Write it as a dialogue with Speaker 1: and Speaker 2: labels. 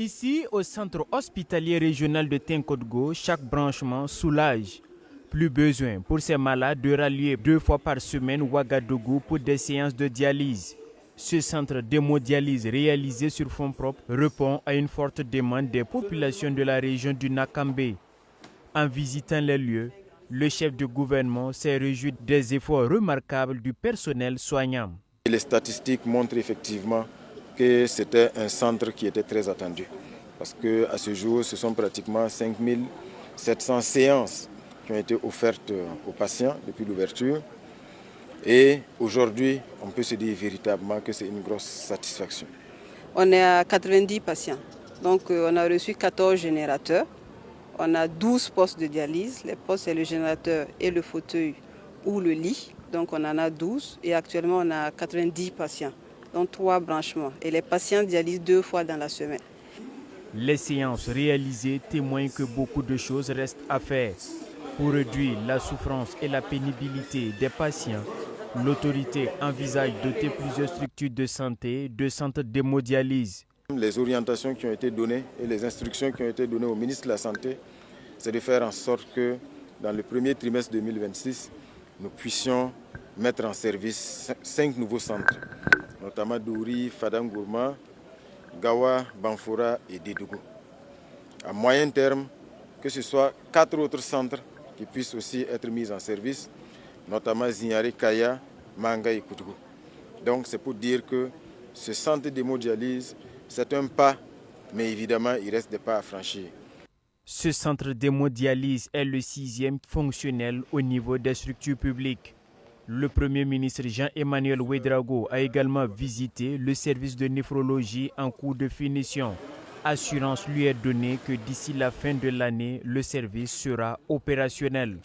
Speaker 1: Ici, au centre hospitalier régional de Tinkodgo, chaque branchement soulage. Plus besoin pour ces malades de rallier 2 fois par semaine Ouagadougou pour des séances de dialyse. Ce centre d'hémodialyse réalisé sur fonds propres répond à une forte demande des populations de la région du Nakambe. En visitant les lieux, le chef de gouvernement s'est réjoui des efforts remarquables du personnel soignant.
Speaker 2: Les statistiques montrent effectivement que c'était un centre qui était très attendu. Parce qu'à ce jour, ce sont pratiquement 5700 séances qui ont été offertes aux patients depuis l'ouverture. Et aujourd'hui, on peut se dire véritablement que c'est une grosse satisfaction.
Speaker 3: On est à 90 patients. Donc on a reçu 14 générateurs. On a 12 postes de dialyse. Les postes, c'est le générateur et le fauteuil ou le lit. Donc on en a 12 et actuellement on a 90 patients, donc 3 branchements. Et les patients dialysent 2 fois dans la semaine.
Speaker 1: Les séances réalisées témoignent que beaucoup de choses restent à faire. Pour réduire la souffrance et la pénibilité des patients, l'autorité envisage de doter plusieurs structures de santé de centres d'hémodialyse.
Speaker 2: Les orientations qui ont été données et les instructions qui ont été données au ministre de la Santé, c'est de faire en sorte que dans le premier trimestre 2026, nous puissions mettre en service 5 nouveaux centres, notamment Douri, Fadam-Gourma, Gawa, Banfora et Dédougou. À moyen terme, que ce soit 4 autres centres qui puissent aussi être mis en service, notamment Zignari, Kaya, Manga et Koutgou. Donc c'est pour dire que ce centre d'hémodialyse, c'est un pas, mais évidemment il reste des pas à franchir.
Speaker 1: Ce centre d'hémodialyse est le 6e fonctionnel au niveau des structures publiques. Le Premier ministre Jean-Emmanuel Ouédraogo a également visité le service de néphrologie en cours de finition. Assurance lui est donnée que d'ici la fin de l'année, le service sera opérationnel.